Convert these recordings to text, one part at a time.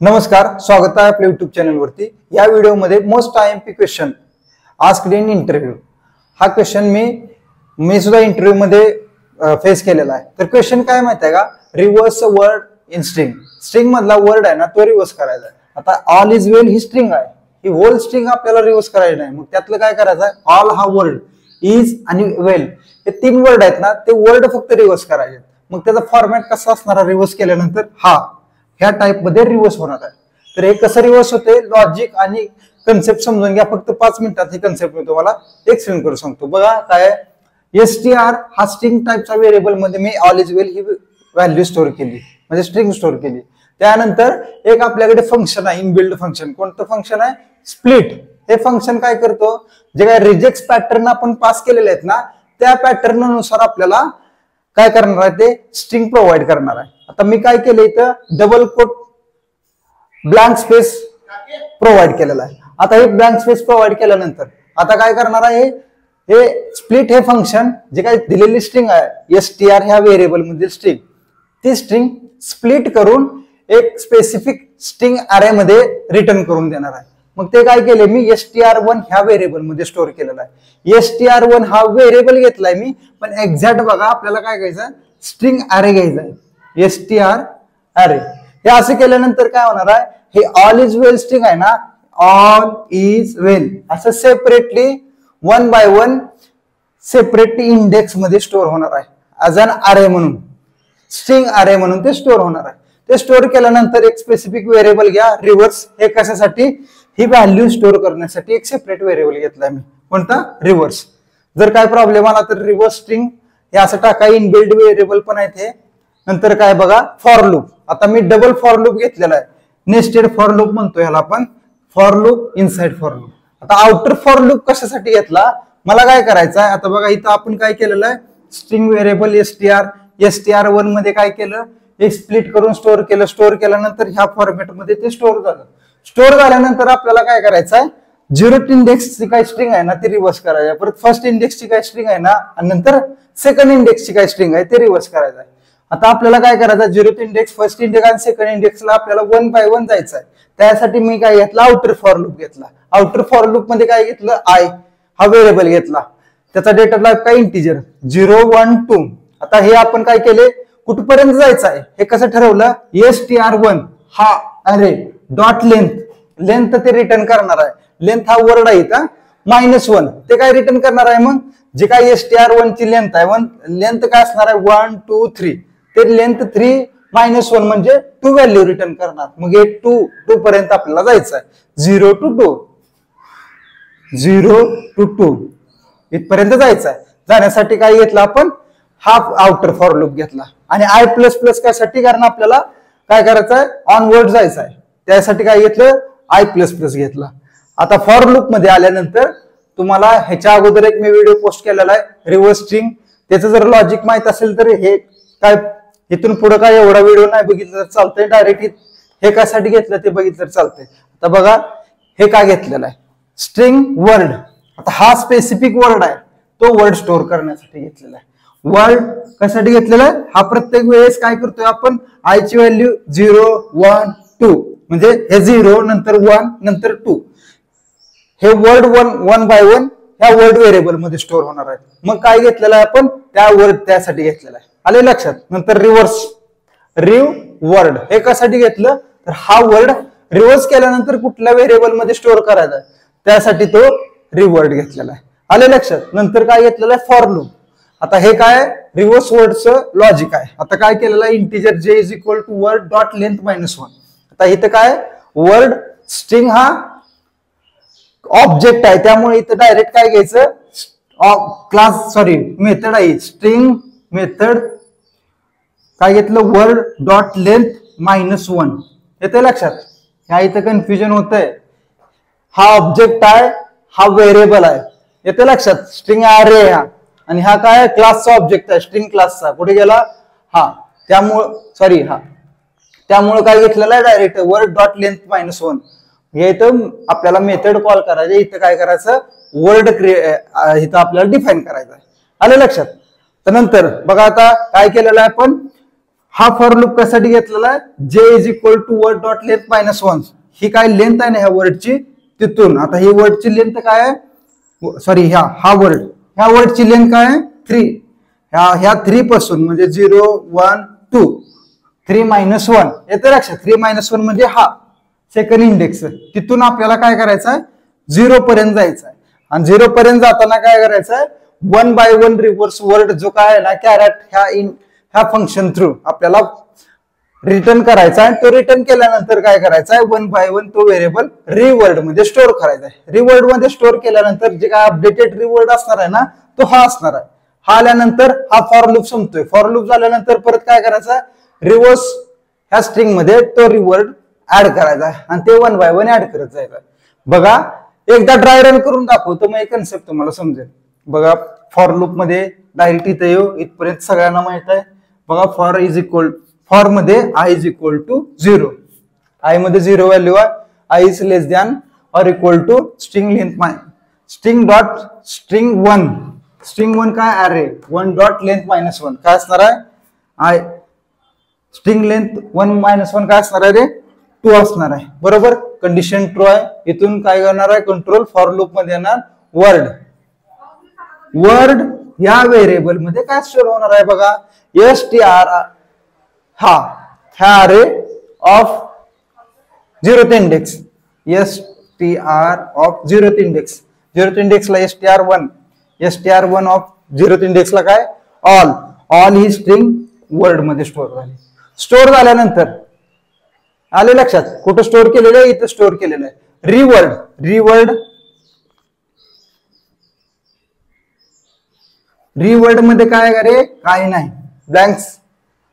नमस्कार, स्वागत आहे आपल्या युट्यूब चॅनलवरती। या व्हिडिओमध्ये most IMP question asked in interview हा क्वेश्चन मी सुद्धा इंटरव्ह्यू मध्ये फेस केलेला आहे। तर क्वेश्चन काय माहिती आहे का, reverse word in string. String मधला वर्ड आहे ना तो रिव्हर्स करायचा आहे। आता all is well he string आहे, ही होल स्ट्रिंग आपल्याला रिव्हर्स करायची नाही। मग त्यातलं काय करायचं आहे, ऑल हा वर्ड, इज आणि वेल हे तीन वर्ड आहेत ना, ते वर्ड फक्त रिव्हर्स करायचे। मग त्याचा फॉर्मॅट कसा असणार, रिव्हर्स केल्यानंतर ह्या टाइप मध्ये रिव्हर्स होणार आहे। तर हे कसं रिव्हर्स होते, लॉजिक आणि कन्सेप्ट समजून घ्या। फक्त 5 मिनिटात ही कन्सेप्ट मी तुम्हाला एक्सप्लेन करू सांगतो। बघा काय, एसटीआर हा स्ट्रिंग टाइपचा व्हेरिएबल मध्ये मी ऑल इज वेल ही व्हॅल्यू स्टोअर केली, म्हणजे स्ट्रिंग स्टोअर केली। त्यानंतर एक आपल्याकडे फंक्शन आहे, इनबिल्ड फंक्शन। कोणतं फंक्शन आहे, स्प्लिट। हे फंक्शन काय करतो, जे काय रिजेक्ट पॅटर्न आपण पास केलेले आहेत ना, त्या पॅटर्न नुसार आपल्याला काय करणार आहे, ते स्ट्रिंग प्रोव्हाइड करणार आहे। आता मी काय केलं, इथं double quote blank space provide केलेला आहे। आता हे ब्लँक स्पेस प्रोव्हाइड केल्यानंतर आता काय करणार आहे, हे स्प्लिट हे फंक्शन जे काही दिलेली स्ट्रिंग आहे एसटीआर ह्या व्हेरिएबल मधील स्ट्रिंग, ती स्ट्रिंग स्प्लिट करून एक स्पेसिफिक स्ट्रिंग अरे मध्ये रिटर्न करून देणार आहे। मग ते काय केले, मी str1 ह्या व्हेरिएबल मध्ये स्टोअर केलेला आहे। str1 हा व्हेरिएबल घेतलाय मी, पण एक्झॅक्ट बघा आपल्याला काय घ्यायचं, स्ट्रिंग अरे घ्यायचा आहे, str अरे। हे असं केल्यानंतर काय होणार आहे, हे ऑल इज वेल स्ट्रिंग आहे ना, ऑल इज वेल असं सेपरेटली 1 बाय 1 सेपरेटली इंडेक्स मध्ये स्टोअर होणार आहे, ऍज अन अरे म्हणून, स्ट्रिंग अरे म्हणून ते स्टोअर होणार आहे। ते स्टोअर केल्यानंतर एक स्पेसिफिक व्हेरिएबल घ्या, रिव्हर्स। हे कशासाठी, ही व्हॅल्यू स्टोअर करण्यासाठी एक सेपरेट व्हेरिएबल घेतलाय मी, कोणता, रिव्हर्स। जर काय प्रॉब्लेम आला तर रिव्हर्स स्ट्रिंग हे असं टाका, इनबिल्ड व्हेरिएबल पण आहे ते। नंतर काय बघा, फॉर लूप। आता मी डबल फॉर लूप घेतलेला आहे, नेस्टेड फॉर लूप म्हणतो याला आपण, for loop inside for loop. आता आउटर फॉर लूप कशासाठी घेतला, मला काय करायचं आहे, आता बघा इथं आपण काय केलेलं आहे, स्ट्रिंग व्हेरिएबल str1 मध्ये काय केलं, एक स्प्लिट करून स्टोअर केलं। स्टोअर केल्यानंतर ह्या फॉर्मॅट मध्ये ते स्टोअर झालं। स्टोअर झाल्यानंतर आपल्याला काय करायचं आहे, 0th इंडेक्सची काय स्ट्रिंग आहे ना ती रिव्हर्स करायची, परत फर्स्ट इंडेक्सची काय स्ट्रिंग आहे ना, आणि नंतर सेकंड इंडेक्सची काय स्ट्रिंग आहे ते रिव्हर्स करायचं आहे। आता आपल्याला काय करायचं, 0th इंडेक्स, फर्स्ट इंडेक्स आणि सेकंड इंडेक्सला आपल्याला 1 बाय 1 जायचं आहे। त्यासाठी मी काय घेतला, आउटर फॉर लूप घेतला। आउटर फॉर लूप मध्ये काय घेतलं, आय हा व्हेरिएबल घेतला, त्याचा डेटा टाइप काय, इंटिजर 0 1 2। आता हे आपण काय केले, कुठपर्यंत जायचं आहे हे कसं ठरवलं, str1 हा अरे डॉट लेंथ ते रिटर्न करणार आहे। लेंथ हा वर्ड आहे इथं, -1 ते काय रिटर्न करणार आहे, मग जे काय str1 ची लेंथ आहे, लेंथ काय असणार आहे, 1 2 3, ते लेंथ 3 -1 म्हणजे 2 व्हॅल्यू रिटर्न करणार। मग हे 2 पर्यंत आपल्याला जायचं आहे, 0 to 2 इथपर्यंत जायचं आहे। जाण्यासाठी काय घेतलं आपण, हाफ आउटर फॉर लूप घेतला। आणि I++ कशासाठी, कारण आपल्याला काय करायचं आहे, ऑनवर्ड जायचं आहे, त्यासाठी काय घेतलं, I++ घेतला। आता फॉर लूप मध्ये आल्यानंतर तुम्हाला ह्याच्या अगोदर एक मी व्हिडिओ पोस्ट केलेला आहे, रिव्हर्स स्ट्रिंग, त्याचं जर लॉजिक माहित असेल तर हे काय इथून पुढे काय एवढा व्हिडिओ नाही बघितलं तर चालतंय, डायरेक्ट हे कशासाठी घेतलं ते बघितलं तर चालतंय। आता बघा हे काय घेतलेलं आहे, स्ट्रिंग वर्ड। आता हा स्पेसिफिक वर्ड आहे, तो वर्ड स्टोअर करण्यासाठी घेतलेला आहे। वर्ड कशासाठी घेतलेला आहे, हा प्रत्येक वेळेस काय करतोय आपण, आय ची व्हॅल्यू 0 1 2, म्हणजे हे 0 नंतर 1 नंतर 2, हे वर्ड 1 बाय 1 ह्या वर्ड व्हेरिएबल मध्ये स्टोअर होणार आहे। मग काय घेतलेलं आहे आपण, त्या वर्ड त्यासाठी घेतलेला आहे, आले लक्षात। नंतर रिव्हर्स, वर्ड हे कशासाठी घेतलं, तर हा वर्ड रिव्हर्स केल्यानंतर कुठल्या व्हेरिएबल मध्ये स्टोअर करायचा आहे, त्यासाठी तो रिवर्ड घेतलेला आहे, आले लक्षात। नंतर काय घेतलेलं आहे, फॉर लूप। आता हे काय, रिव्हर्स वर्डचं लॉजिक आहे। आता काय केलेलं आहे, integer j is equal to word dot length -1। आता इथं काय, वर्ड स्ट्रिंग हा ऑब्जेक्ट आहे, त्यामुळे इथं डायरेक्ट काय घ्यायचं, मेथड आहे, स्ट्रिंग मेथड काय घेतलं, वर्ड डॉट लेंथ -1। येते लक्षात, ह्या इथं कन्फ्युजन होतंय, हा ऑब्जेक्ट आहे, हा व्हेरिएबल आहे, येते लक्षात, स्ट्रिंग अरे हा, आणि हा काय क्लासचा ऑब्जेक्ट आहे, स्ट्रिंग क्लासचा, कुठे गेला, त्यामुळे काय घेतलेलं आहे, डायरेक्ट वर्ड डॉट लेंथ -1। हे इथं आपल्याला मेथड कॉल करायचे, इथं काय करायचं, वर्ड इथं आपल्याला डिफाइन करायचं आहे, आलं लक्षात। तर नंतर बघा आता काय केलेलं आहे आपण, हा फॉर लूप कशासाठी घेतलेला आहे, जे is equal to word dot length minus 1. ही काय लेंथ आहे ना ह्या वर्डची, तिथून आता ही वर्डची लेंथ काय आहे, सॉरी हा वर्डची लेंथ काय आहे 3. ह्या 3 पासून म्हणजे 0 1 2 3 - 1 येते लक्षात. 3 - 1 म्हणजे हा सेकंड इंडेक्स. तिथून आपल्याला काय करायचं आहे, 0 पर्यंत जायचं आहे. आणि 0 पर्यंत जाताना काय करायचं आहे, 1 बाय 1 रिव्हर्स वर्ड जो काय आहे ना कॅरेट ह्या फंक्शन थ्रू आपल्याला रिटर्न करायचा आहे. तो रिटर्न केल्यानंतर काय करायचं आहे, 1 बाय 1 तो व्हेरिएबल रिवर्ड मध्ये स्टोअर करायचा आहे. रिवर्ड मध्ये स्टोअर केल्यानंतर जे काय अपडेटेड रिवर्ड असणार आहे ना तो हा असणार आहे. हा आल्यानंतर हा फॉर लूप संपतोय. फॉर लूप झाल्यानंतर परत काय करायचं, रिव्हर्स ह्या स्ट्रिंग मध्ये तो रिवर्ड ऍड करायचा आहे आणि ते 1 बाय 1 ऍड करत जायचं. बघा एकदा ड्राय रन करून दाखवतो मग कन्सेप्ट तुम्हाला समजेल. बघा फॉर लूप मध्ये डायरेक्ट इथे येऊ, इथपर्यंत सगळ्यांना माहित आहे. बघा फॉर मध्ये I is equal to 0. I मध्ये 0 व्हॅल्यू आहे. I is less than or equal to string length string dot string 1. String 1 काय अरे 1 डॉट लेंथ मायनस 1 काय असणार आहे, आय स्ट्रिंग लेंथ 1 - 1 काय असणार आहे रे 2 असणार आहे. बरोबर, कंडिशन ट्रू आहे. इथून काय करणार आहे, कंट्रोल फॉर लूप मध्ये येणार वर्ड या व्हेरिएबल मध्ये काय स्टोअर होणार आहे. बघा str ह्या अरे of 0th index, str of 0th index. 0th इंडेक्सला str1 of 0th इंडेक्सला काय ऑल ही स्ट्रिंग वर्ड मध्ये स्टोअर झाली. स्टोअर झाल्यानंतर आले लक्षात, कुठं स्टोअर केलेलं आहे, इथं स्टोअर केलेलं आहे. रिवर्ड मध्ये काय रे काही नाही, ब्लँक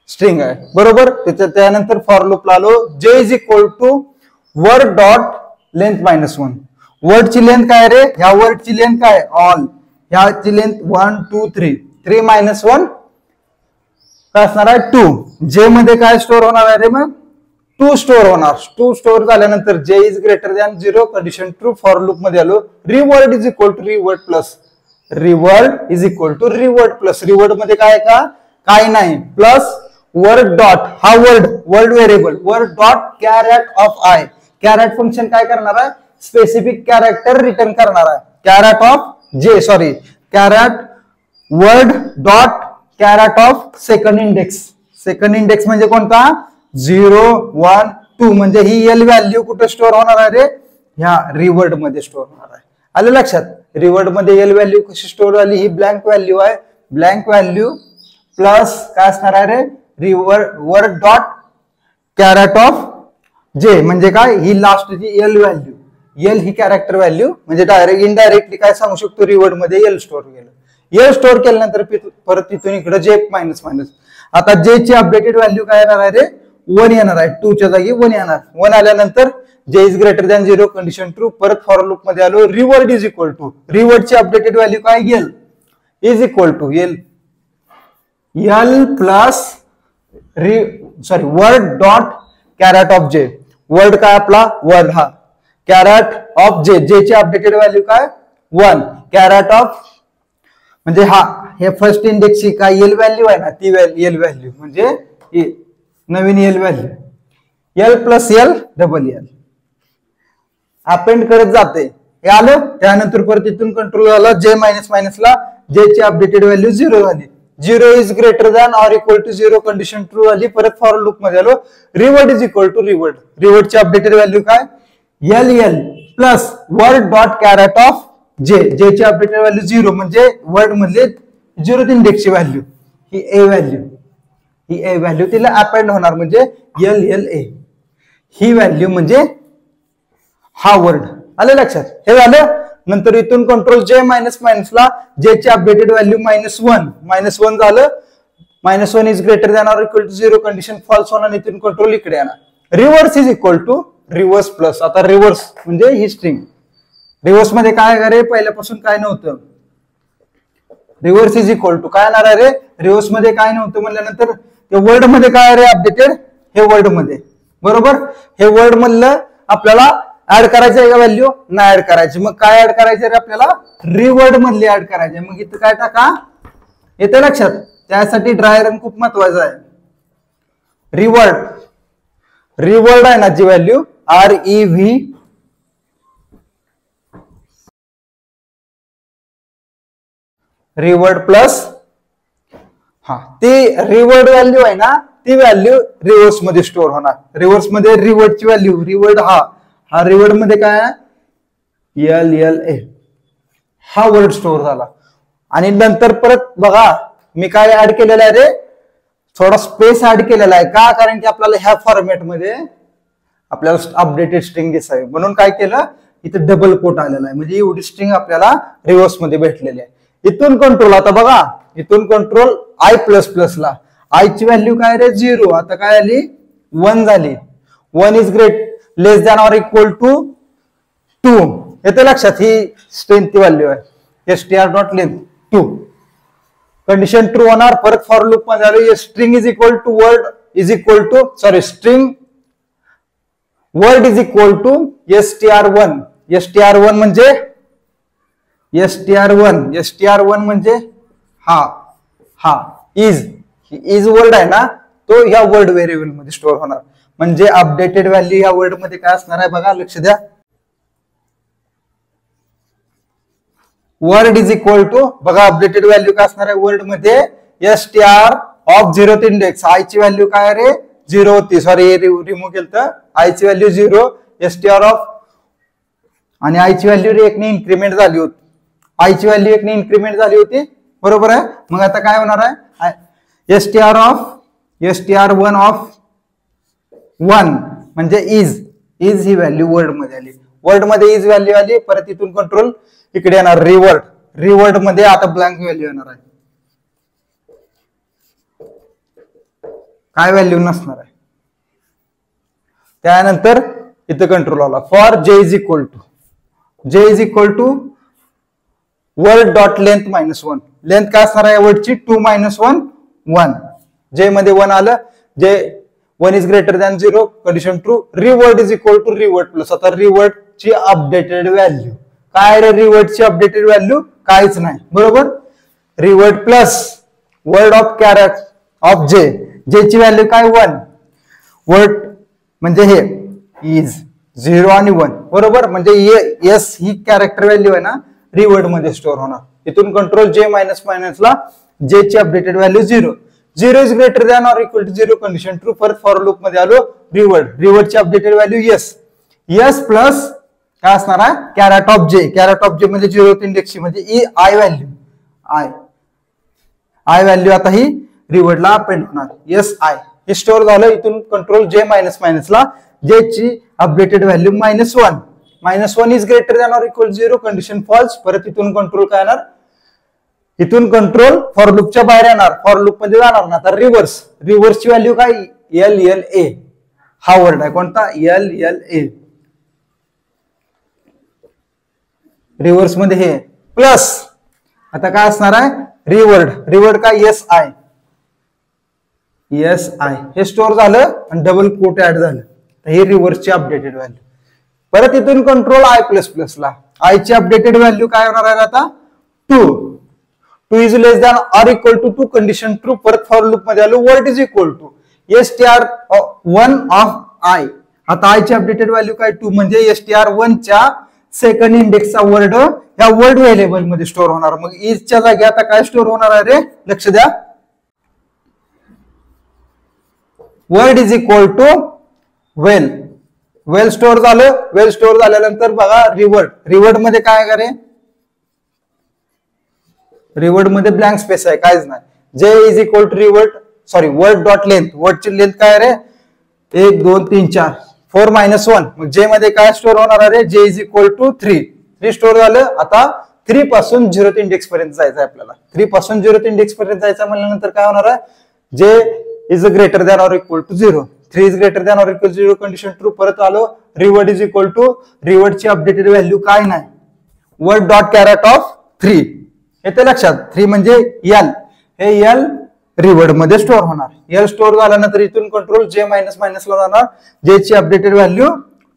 स्ट्रिंग आहे. बरोबर, त्यानंतर फॉर लूप आलो, j is equal to word dot length minus 1. वर्डची लेंथ काय रे, ह्या वर्डची लेंथ काय ऑल, ह्याची लेंथ 1 2 3 3 - 1 काय असणार आहे 2. जे मध्ये काय स्टोअर होणार आहे रे, मग 2 स्टोअर होणार. 2 स्टोअर झाल्यानंतर J is greater than 0 condition true. For loop मध्ये आलो, revered is equal to revered plus reword मध्ये काय का काही नाही प्लस वर्ड डॉट हा word variable word dot crate of I. Caret function काय करणार आहे, स्पेसिफिक कॅरेक्टर रिटर्न करणार आहे. Caret word dot crate of second index म्हणजे कोणता 0 1 2 म्हणजे ही एल व्हॅल्यू कुठे स्टोअर होणार आहे रे, ह्या रिवर्ड मध्ये स्टोअर होणार आहे. आलं लक्षात. रिवर्ड मध्ये एल व्हॅल्यू कशी स्टोअर झाली, ही ब्लँक व्हॅल्यू आहे. ब्लँक व्हॅल्यू प्लस काय असणार आहे रे, वर्ड डॉट कॅरेट ऑफ जे म्हणजे काय, ही लास्टची एल व्हॅल्यू. एल ही कॅरेक्टर व्हॅल्यू म्हणजे इनडायरेक्टली काय सांगू शकतो, रिवर्ड मध्ये एल स्टोअर केलं. एल स्टोअर केल्यानंतर परत तिथून इकडे जे मायनस. आता जे ची अपडेटेड व्हॅल्यू काय येणार आहे रे 1 येणार आहे. 2 च्या जागी 1 येणार. 1 आल्यानंतर j is greater than 0 condition true. परत फॉर लूप मध्ये आलो, रिवर्ड इज इक्वल टू रिवर्डची अपडेटेड व्हॅल्यू काय L is equal to L plus word dot crate of j. Word काय आपला वर्ड हा कॅरेट ऑफ जे ची अपडेटेड व्हॅल्यू काय 1. कॅरेट ऑफ म्हणजे हे फर्स्ट इंडेक्सची काय एल व्हॅल्यू आहे ना, ती एल व्हॅल्यू म्हणजे नवीन L value L plus L double L append करत जाते. हे आलं. त्यानंतर परत इथून कंट्रोल झाला, जे मायनसला जे ची अपडेटेड व्हॅल्यू 0 झाली. 0 is greater than or equal to 0 condition true झाली. परत फॉर लूप मध्ये आलो, रिवर्ड इज इक्वल टू रिवर्डची अपडेटेड व्हॅल्यू काय L plus word dot crate of जे ची अपडेटेड व्हॅल्यू 0 म्हणजे वर्ड मधले 0th इंडेक्सची व्हॅल्यू ही ए व्हॅल्यू तिला अपेंड होणार म्हणजे एल ए ही व्हॅल्यू म्हणजे हा वर्ड. आलं लक्षात. हे झालं. नंतर इथून कंट्रोल जे मायनसला जे ची अपडेटेड व्हॅल्यू -1 झालं. -1 is greater than or equal to 0 condition false होणार. इथून कंट्रोल इकडे येणार. Reverse is equal to reverse plus. आता रिव्हर्स म्हणजे ही स्ट्रिंग. रिव्हर्स मध्ये काय रे पहिल्यापासून काय नव्हतं. रिव्हर्स इज इक्वल टू काय येणार आहे रे, रिव्हर्स मध्ये काय नव्हतं म्हणल्यानंतर ते वर्ड मध्ये काय रे अपडेटेड हे वर्ड मध्ये. बरोबर, हे वर्ड मधलं आपल्याला ऍड करायचं आहे का व्हॅल्यू, नाही ऍड करायची. मग काय ऍड करायचं रे आपल्याला, रिवर्ड मधली ऍड करायचे. मग इथं काय टाका येते लक्षात. त्यासाठी ड्राय रन खूप महत्वाचा आहे. रिवर्ड आहे ना जी व्हॅल्यू REV रिवर्ड प्लस ती रिवर्ड व्हॅल्यू आहे ना ती व्हॅल्यू रिव्हर्स मध्ये स्टोअर होणार. रिव्हर्स मध्ये रिवर्डची व्हॅल्यू रिवर्ड हा रिवर्ड मध्ये काय LLA हा वर्ड स्टोअर झाला. आणि नंतर परत बघा मी काय ऍड केलेलं आहे रे थोडा स्पेस ऍड केलेला आहे का कारण की आपल्याला ह्या फॉर्मॅट मध्ये आपल्याला अपडेटेड स्ट्रिंग दिसावी म्हणून काय केलं इथे डबल कोट आलेला आहे म्हणजे एवढी स्ट्रिंग आपल्याला रिव्हर्स मध्ये भेटलेली आहे. इथून कंट्रोल आता बघा इथून कंट्रोल I++ ला I ची व्हॅल्यू काय रे 0 आता काय आली 1 झाली. 1 is less than or equal to 2 येते लक्षात ही स्ट्रिंग व्हॅल्यू आहे str.length 2 कंडिशन ट्रू होणार. परत फॉर लूप मध्ये आलो string is equal to word is equal to string word is equal to str1 म्हणजे str1 म्हणजे हा इज वर्ड आहे ना तो ह्या वर्ड व्हेरिएबल मध्ये स्टोअर होणार म्हणजे अपडेटेड व्हॅल्यू ह्या वर्ड मध्ये काय असणार आहे बघा लक्ष द्या. वर्ड इज इक्वल टू बघा अपडेटेड व्हॅल्यू काय असणार आहे वर्ड मध्ये str of 0th index I ची व्हॅल्यू काय रे 0 होती सॉरी रिमूव्ह केलं तर I ची व्हॅल्यू 0 str ऑफ आणि I ची व्हॅल्यू 1 ने इन्क्रीमेंट झाली होती. I ची व्हॅल्यू 1 ने इन्क्रीमेंट झाली होती बरोबर आहे. मग आता काय होणार आहे str1 ऑफ 1 म्हणजे इज ही व्हॅल्यू वर्ड मध्ये आली. वर्ड मध्ये इज व्हॅल्यू आली परत इथून कंट्रोल इकडे येणार रिवर्ड मध्ये आता ब्लँक व्हॅल्यू येणार आहे काय व्हॅल्यू नसणार आहे. त्यानंतर इथं कंट्रोल आला for j is equal to word dot length -1 length काय असणार आहे वर्डची 2 - 1 जे मध्ये 1 आलं J 1 is greater than 0 condition true. Reword is equal to revered plus आता रिवर्ड ची अपडेटेड व्हॅल्यू काय रे रिवर्ड ची अपडेटेड व्हॅल्यू काहीच नाही बरोबर. Reword plus word of character of जे ची व्हॅल्यू काय 1 वर्ड म्हणजे हे इज 0 आणि 1 बरोबर म्हणजे एस ही कॅरेक्टर व्हॅल्यू आहे ना रिवर्ड मध्ये स्टोअर होणार. इथून कंट्रोल j - ला j ची updated value 0 is greater than or equal to 0 condition true. परत फॉर लूप मध्ये आलो रिवर्ड ची अपडेटेड व्हॅल्यू एस प्लस काय असणार आहे कॅरेट ऑफ जे म्हणजे 0th इंडेक्स म्हणजे I व्हॅल्यू आता ही रिवर्डला अपेंड होणार I हे स्टोअर झालं. इथून कंट्रोल j - ला j ची updated value -1 is greater than or equal 0 condition false. परत इथून कंट्रोल काय येणार इथून कंट्रोल फॉर लूपच्या बाहेर येणार फॉर लूप मध्ये जाणार ना तर रिव्हर्सची व्हॅल्यू काय LLA हा वर्ड आहे कोणता LLA रिव्हर्स मध्ये हे प्लस आता काय असणार आहे रिवर्ड काय SI हे स्टोअर झालं आणि डबल कोट ऍड झालं हे रिव्हर्सची अपडेटेड व्हॅल्यू. परत इथून कंट्रोल I++ ला I ची अपडेटेड व्हॅल्यू काय होणार आहे आता 2 is less than or equal to 2 condition true. परत फॉर लूप मध्ये आलो word is equal to str1 of I आता I ची अपडेटेड व्हॅल्यू काय 2 म्हणजे str1 च्या सेकंड इंडेक्सचा वर्ड या वर्ड व्हेरिएबल मध्ये स्टोअर होणार. मग इजच्या जागी आता काय स्टोअर होणार आहे रे लक्ष द्या word is equal to well store झालं. वेल स्टोअर झाल्यानंतर बघा रिवर्ड मध्ये काय करे रिवर्ड मध्ये ब्लँक स्पेस आहे काहीच नाही. J is equal to word dot length वर्डची लेंथ काय रे 1 2 3 4 4 - 1 मग जे मध्ये काय स्टोअर होणार आहे जे इज इक्वल टू 3 स्टोअर झालं. आता 3 पासून 0th इंडेक्स पर्यंत जायचं आहे आपल्याला 3 पासून 0th इंडेक्स पर्यंत जायचं म्हणल्यानंतर काय होणार आहे जे is greater than or equal to 0 3 is greater than or equal 0 condition true. परत आलो रिवर्ड इज इक्वल टू रिवर्डची अपडेटेड व्हॅल्यू काय नाही वर्ड डॉट कॅरेट ऑफ 3 येते लक्षात 3 म्हणजे L हे L रिवर्ड मध्ये स्टोअर होणार. L स्टोअर झाल्यानंतर इथून कंट्रोल j - ला जाणार j ची अपडेटेड व्हॅल्यू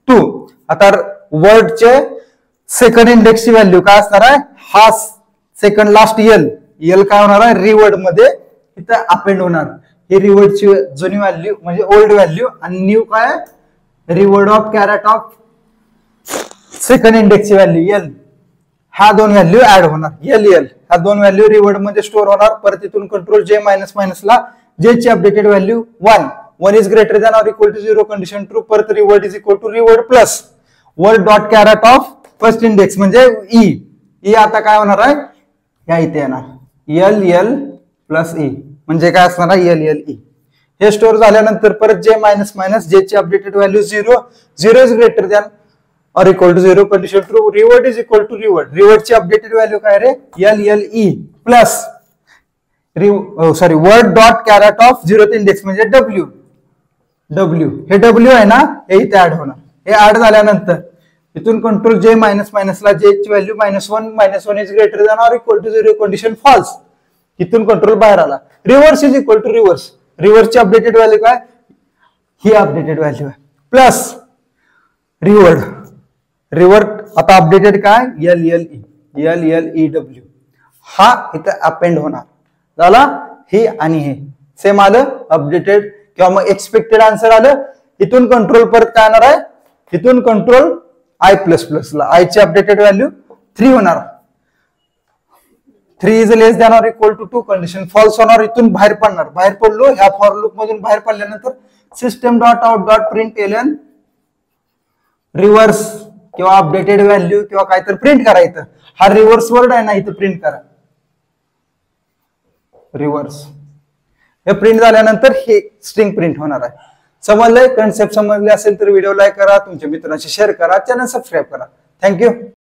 2. आता वर्डचे सेकंड इंडेक्सची व्हॅल्यू काय असणार आहे सेकंड लास्ट L काय होणार आहे रिवर्ड मध्ये इथं अपेंड होणार ही रिवर्डची जुनी व्हॅल्यू म्हणजे ओल्ड व्हॅल्यू आणि न्यू काय reward of char at of second इंडेक्सची व्हॅल्यू एल. ह्या दोन व्हॅल्यू ऍड होणार एल एल. ह्या दोन व्हॅल्यू रिवर्ड मध्ये स्टोअर होणार. परत इथून कंट्रोल जे मायनस मायनसला जे ची updated value 1 is greater than or equal to 0 condition true. परत reward is equal to revered plus word dot crate of first index म्हणजे ई. आता काय होणार आहे या इथे येणार एल एल प्लस ई म्हणजे काय असणार आहे एल एल ई. हे स्टोअर झाल्यानंतर परत जे मायनस मायनस जे ची updated value 0 is greater than or equal to 0 condition true. Reword is equal to reword. Reword ची updated value काय रे LLE plus word dot caret of 0th index म्हणजे W. हे W आहे ना हे इथे ऍड होणार. हे ऍड झाल्यानंतर इथून कंट्रोल जे मायनस मायनसला जे ची value -1 is greater than or equal to 0 condition false. इथून कंट्रोल बाहेर आला. Reverse is equal to reverse. रिव्हर्सची अपडेटेड व्हॅल्यू काय ही अपडेटेड व्हॅल्यू आहे प्लस रिवर्ट आता अपडेटेड काय LLEW. हा इथे अपेंड होणार झाला. हे आणि हे सेम आलं अपडेटेड किंवा मग एक्सपेक्टेड आन्सर आलं. इथून कंट्रोल परत काय येणार आहे इथून कंट्रोल I++ ला आय ची अपडेटेड व्हॅल्यू 3 होणार. 3 is less than or equal to 2 condition false होणार. इथून बाहेर पडणार. बाहेर पडलो ह्या फॉर लूप मधून बाहेर पडल्यानंतर system dot out dot print ln reverse किंवा अपडेटेड व्हॅल्यू किंवा काहीतरी प्रिंट करायचं. हा रिव्हर्स वर्ड आहे ना इथं प्रिंट करा रिव्हर्स. हे प्रिंट झाल्यानंतर हे स्ट्रिंग प्रिंट होणार आहे. समजलंय कन्सेप्ट समजले असेल तर व्हिडिओ लाईक करा तुमच्या मित्रांशी शेअर करा चॅनल सबस्क्राईब करा. थँक्यू.